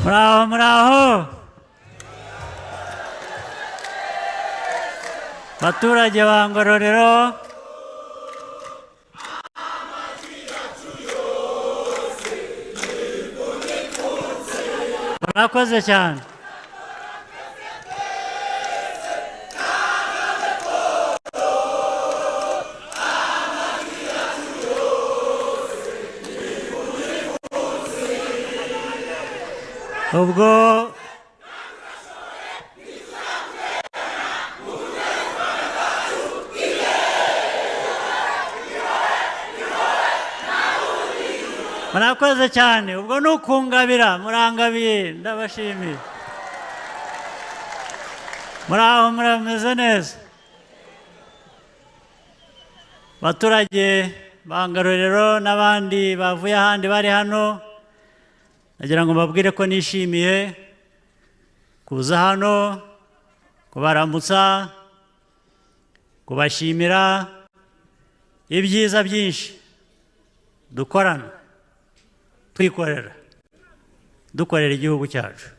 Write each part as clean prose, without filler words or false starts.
Muraho, muraho. Baturage ba Ngororero, murakoze cyane. ubwo murakoze cyane, ubwo ni ukungabira, murangabiye, ndabashimiye. Muraho, murameze neza. Baturage ba Ngororero n'abandi bavuye ahandi bari hano, nagira ngo mbabwire ko nishimiye kuza hano kubaramutsa, kubashimira ibyiza byinshi dukorana, twikorera, dukorera igihugu cyacu.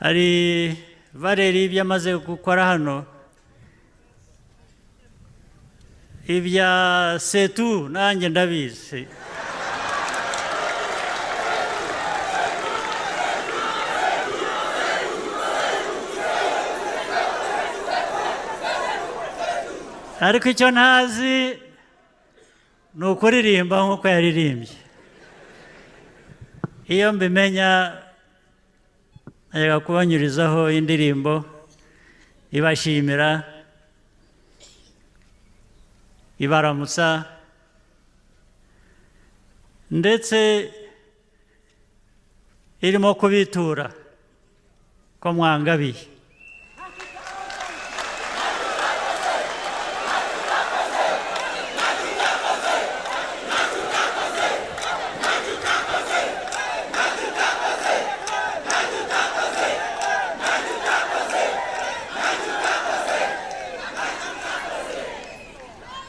Hari Valeri ibyo amaze gukora hano, ibya setu nanjye ndabizi. Ariko icyo ntazi ni ukuririmba nk'uko yaririmbye. Iyo mbimenya najyaga kubanyurizaho indirimbo ibashimira, ibaramutsa, ndetse irimo kubitura ko mwangabiye.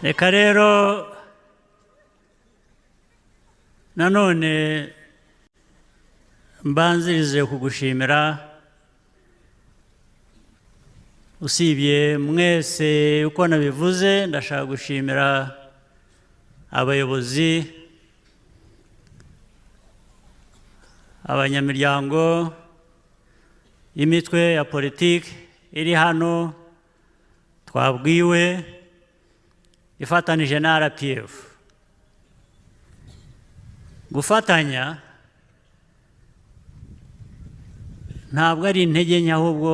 Reka rero nanone mbanzirize kugushimira, usibye mwese uko nabivuze, ndashaka gushimira abayobozi, abanyamiryango y'imitwe ya politiki iri hano twabwiwe, ifatanije na RPF. Gufatanya ntabwo ari intege nke, ahubwo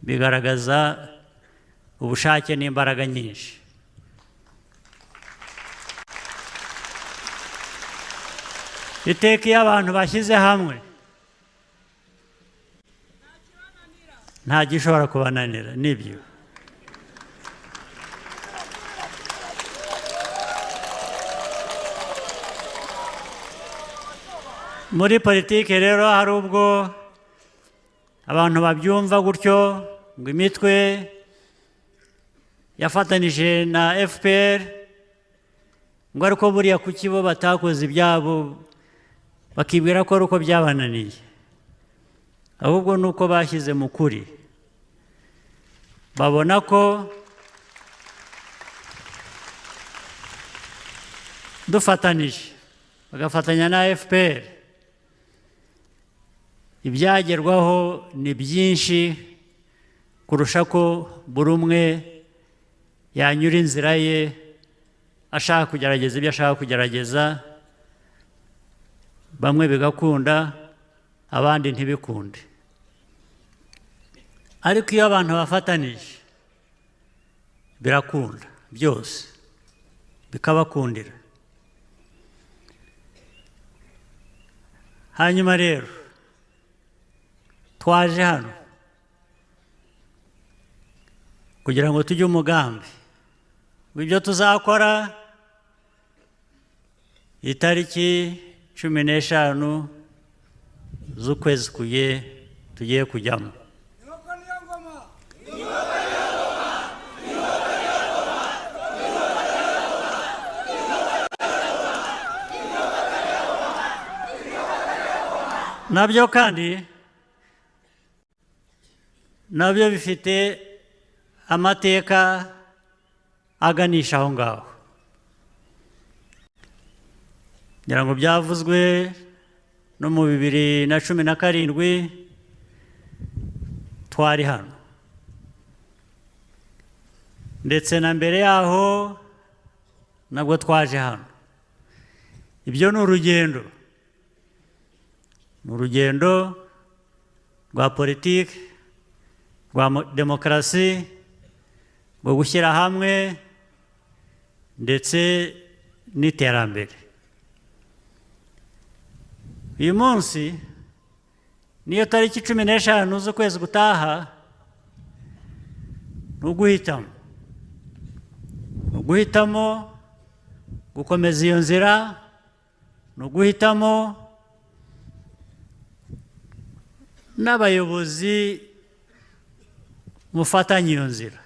bigaragaza ubushake n'imbaraga nyinshi. Iteka iyo abantu bashyize hamwe nta gishobora kubananira, nibyo. Muri politiki rero hari ubwo abantu babyumva gutyo, ngo imitwe yafatanije na FPR, ngo ariko buriya kuki bo batakoze ibyabo, bakibwira ko ari uko byabananiye. Ahubwo ni uko bashyize mu kuri, babona ko dufatanije, bagafatanya na FPR, ibyagerwaho ni byinshi kurusha ko buri umwe yanyura inzira ye ashaka kugerageza ibyo ashaka kugerageza, bamwe bigakunda abandi ntibikunde. Ariko iyo abantu bafatanije birakunda byose, bikabakundira. Hanyuma rero twaje hano kugira ngo tujye umugambi w'ibyo tuzakora itariki 15 z'ukwezi tugiye kujyamo. nabyo kandi nabyo bifite amateka aganisha aho ngaho. ngira ngo byavuzwe no mu 2017 twari hano, ndetse na mbere yaho nabwo twaje hano. ibyo ni urugendo, rwa politiki, rwa demokarasi, rwo gushyira hamwe ndetse n'iterambere. uyu munsi niyo tariki 15 z'ukwezi gutaha, ni uguhitamo gukomeza iyo nzira, ni uguhitamo n'abayobozi mufatanya iyo nzira.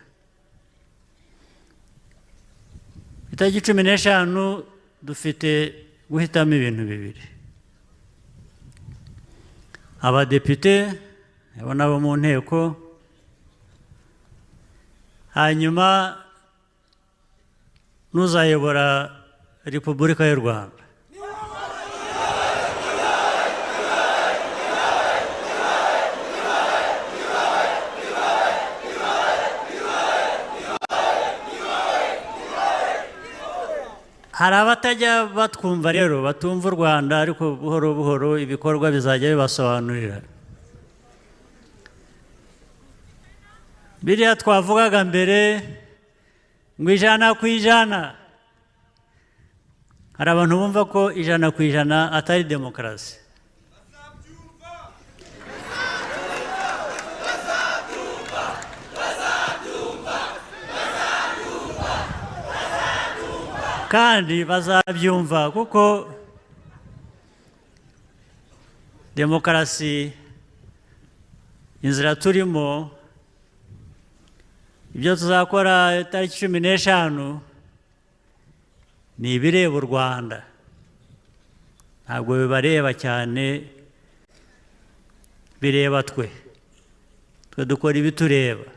itariki 15 dufite guhitamo ibintu bibiri: abadepite abo nabo mu nteko, hanyuma n'uzayobora Repubulika y'u Rwanda. hari abatajya batwumva rero, batumva u Rwanda, ariko buhoro buhoro ibikorwa bizajya bibasobanurira. biriya twavugaga mbere ngo 100%, hari abantu bumva ko 100% atari demokarasi. kandi bazabyumva, kuko demokarasi, inzira turimo, ibyo tuzakora itariki 15 ni ibireba u Rwanda, ntabwo bibareba cyane, bireba twe dukora ibitureba.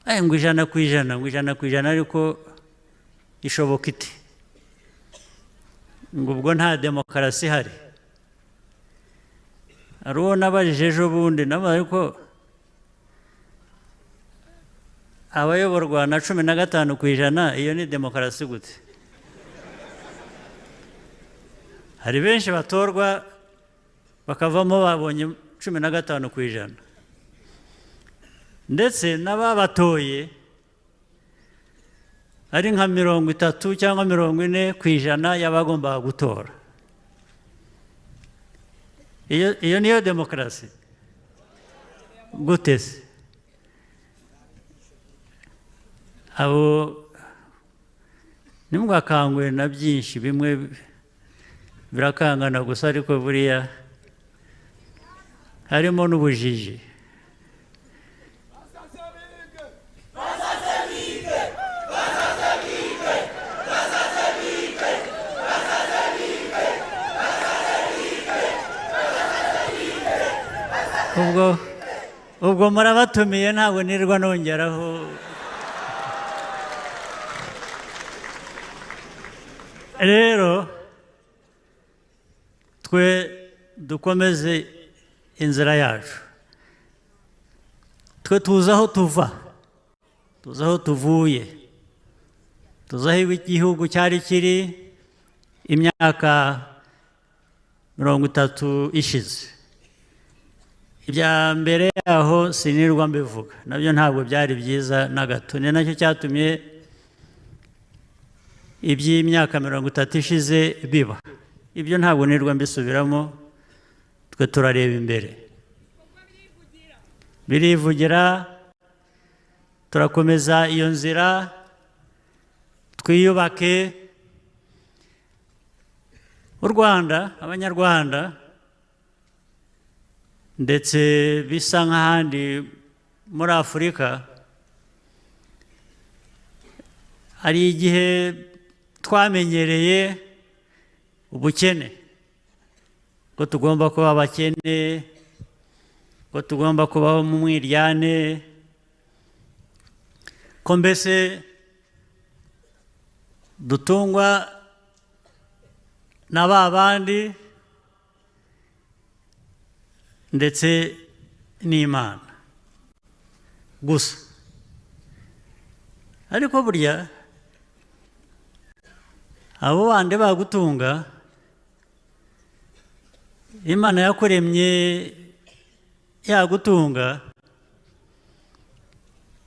ngo 100%, ariko ishoboka ite ngo ubwo nta demokarasi ihari? hari uwo nabajije ejo bundi, ariko abayoborwa na 15%, iyo ni demokarasi gute? hari benshi batorwa bakavamo babonye 15%, ndetse n'ababatoye ari nka 30 cyangwa 40% y'abagombaga gutora. iyo niyo demokarasi gute se? abo nimugakangwe na byinshi, bimwe birakangana gusa, ariko buriya harimo n'ubujiji. ubwo murabatumiye, ntabwo nirwa nongeraho. rero twe dukomeze inzira yacu, twe tuzi aho tuva, tuzi aho tuvuye, tuzi aho igihugu cyari kiri imyaka 30 ishize. ibya mbere yaho sinirwa mbivuga, nabyo ntabwo byari byiza na gato. ni nacyo cyatumye iby'imyaka 30 ishize biba. ibyo ntabwo nirwa mbisubiramo, twe turareba imbere, birivugira. turakomeza iyo nzira, twiyubake u Rwanda, abanyarwanda, ndetse bisa nk'ahandi muri Afurika. hari igihe twamenyereye ubukene, ko tugomba kuba abakene, ko tugomba kubaho mu mwiryane, ko mbese dutungwa na ba bandi ndetse n'Imana gusa. Ariko burya abo bandi bagutunga, Imana yakuremye yagutunga,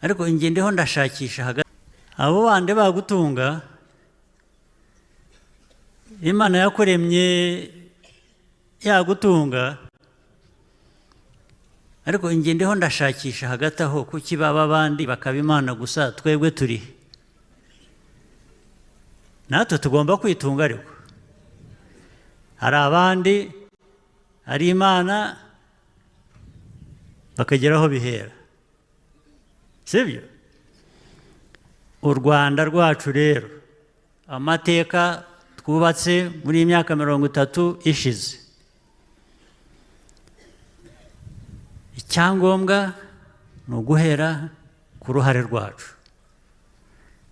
ariko njye ndiho ndashakisha hagati. Abo bandi bagutunga, Imana yakuremye yagutunga, ariko njye ndiho ndashakisha hagati aho, kuki baba abandi bakaba Imana gusa, twebwe turi natwe tugomba kwitunga. Ariko hari abandi ari Imana bakageraho bihera, sibyo? U Rwanda rwacu rero, amateka twubatse muri iyi myaka 30 ishize, icyangombwa ni uguhera ku ruhare rwacu.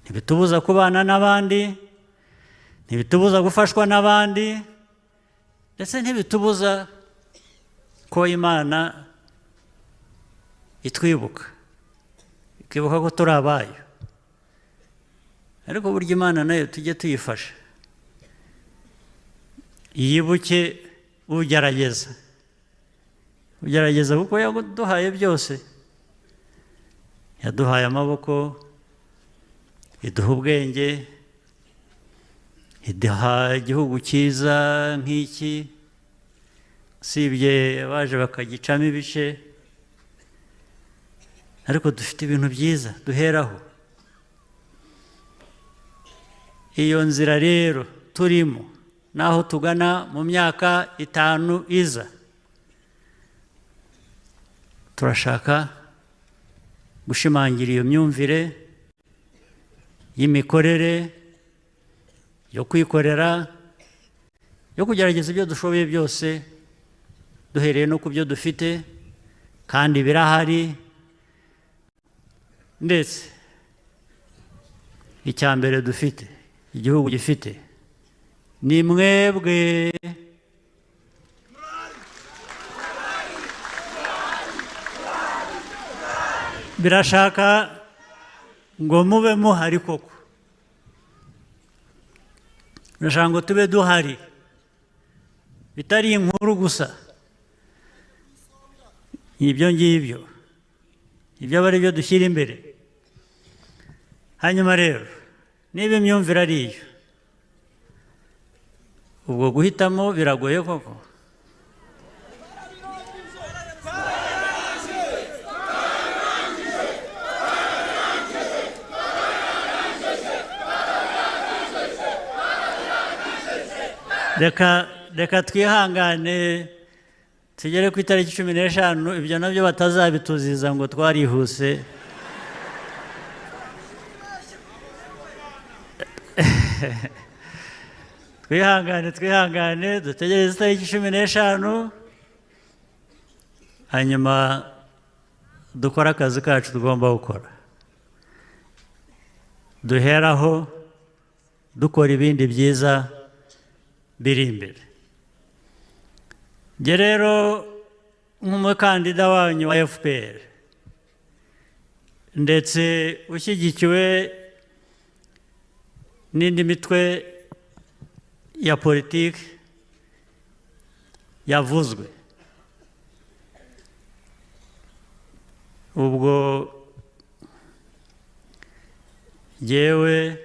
Ntibitubuza kubana n'abandi, ntibitubuza gufashwa n'abandi, ndetse ntibitubuza ko Imana itwibuka, ikibuka ko turi abayo. Ariko burya Imana nayo tujye tuyifasha, yibuke ugerageza kuko yaduhaye byose. Yaduhaye amaboko, iduha ubwenge, iduha igihugu cyiza nk'iki, usibye abaje bakagicamo ibice, ariko dufite ibintu byiza duheraho. Iyo nzira rero turimo, naho tugana mu myaka 5 iza, turashaka gushimangira iyo myumvire y'imikorere, yo kwikorera, yo kugerageza ibyo dushoboye byose, duhereye no ku byo dufite kandi birahari. Ndetse icya mbere dufite, igihugu gifite, ni mwebwe. Birashaka ngo mube muhari koko, birashaka ngo tube duhari, bitari inkuru gusa. Ibyo ngibyo ibyo aba ari byo dushyira imbere. Hanyuma rero, niba imyumvire ari iyo, ubwo guhitamo biragoye koko. Reka twihangane tugere ku itariki 15, ibyo nabyo batazabituziza ngo twarihuse. twihangane dutegereze itariki 15, hanyuma dukora akazi kacu tugomba gukora, duheraho dukora ibindi byiza biri imbere. Njye rero nk'umukandida wanyu wa FPR, ndetse ushyigikiwe n'indi mitwe ya politiki yavuzwe, ubwo jyewe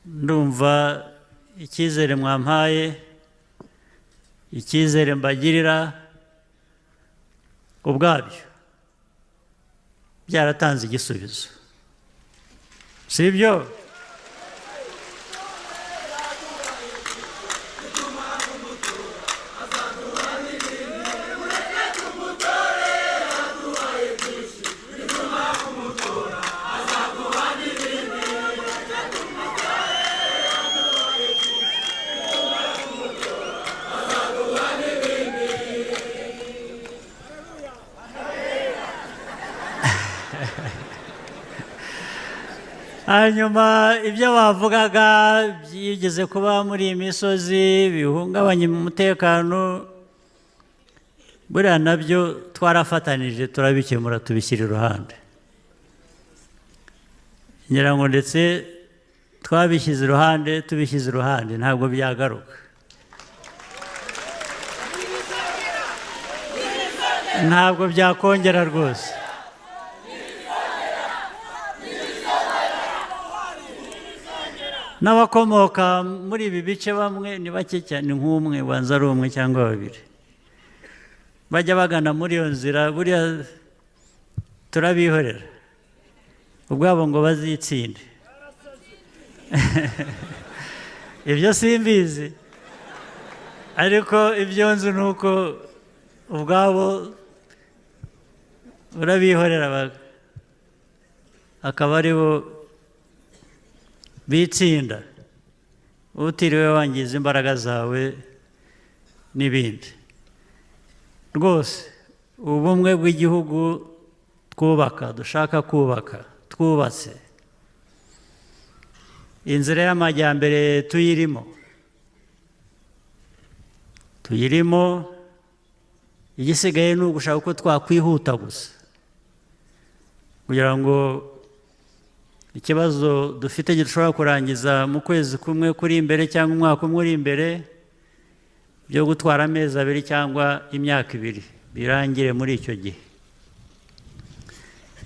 ndumva icyizere mwampaye, icyizere mbagirira ubwabyo byaratanze igisubizo, sibyo? hanyuma ibyo bavugaga byigeze kuba muri iyi misozi bihungabanya umutekano buriya nabyo twarafatanije turabikemura tubishyira iruhande ngira ngo ndetse twabishyize iruhande tubishyize iruhande ntabwo byagaruka ntabwo byakongera rwose n'abakomoka muri ibi bice bamwe ni bake cyane nk'umwe banza ari umwe cyangwa babiri bajya bagana muri iyo nzira buriya turabihorera ubwabo ngo bazitsinde ibyo simbizi ariko ibyo nzi ni uko ubwabo urabihorera akaba ari bo bitsinda utiriwe wangiza imbaraga zawe n'ibindi rwose ubumwe bw'igihugu twubaka dushaka kubaka twubatse inzira y'amajyambere tuyirimo igisigaye ni ugushaka uko twakwihuta gusa kugira ngo ikibazo dufite gishobora kurangiza mu kwezi kumwe kuri imbere cyangwa umwaka umwe uri imbere byo gutwara amezi abiri cyangwa imyaka ibiri birangire muri icyo gihe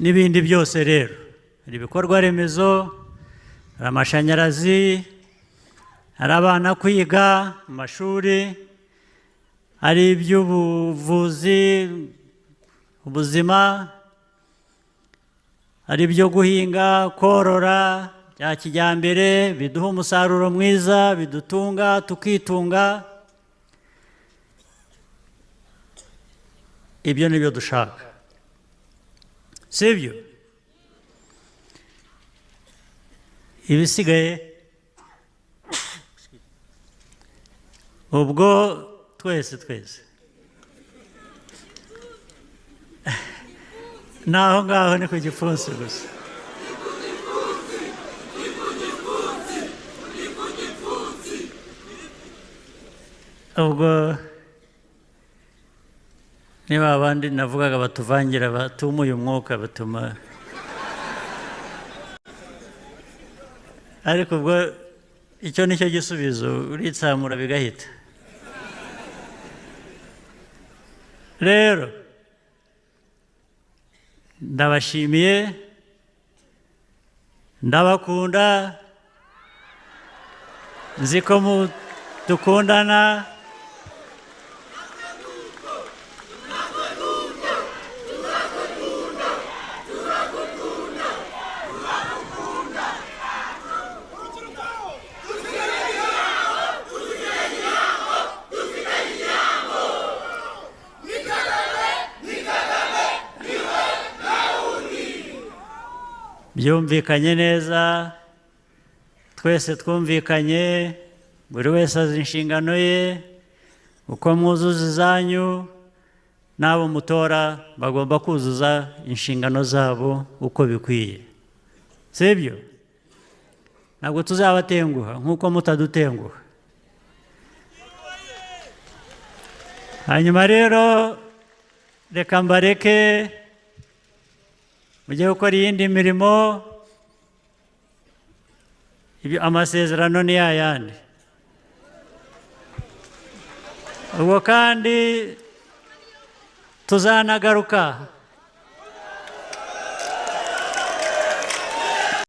n'ibindi byose rero hari ibikorwa remezo hari amashanyarazi hari abana kwiga mu mashuri hari iby'ubuvuzi ubuzima hari ibyo guhinga korora bya kijyambere biduha umusaruro mwiza bidutunga tukitunga ibyo ni byo dushaka sibyo ibisigaye ubwo twese naho ngaho ni ku gipfunsi gusa ubwo niba abandi navugaga batuvangira batumuye umwuka batuma ariko ubwo icyo ni cyo gisubizo uritsamura bigahita rero ndabashimiye ndabakunda nzi ko dukundana byumvikanye neza twese twumvikanye buri wese azi inshingano ye uko mwuzuza izanyu n'abo mutora bagomba kuzuza inshingano zabo uko bikwiye sibyo ntabwo tuzabatenguha nk'uko mutadutenguha hanyuma rero reka mbareke mujye gukora iyindi mirimo amasezerano ni yayandi ubwo kandi tuzanagaruka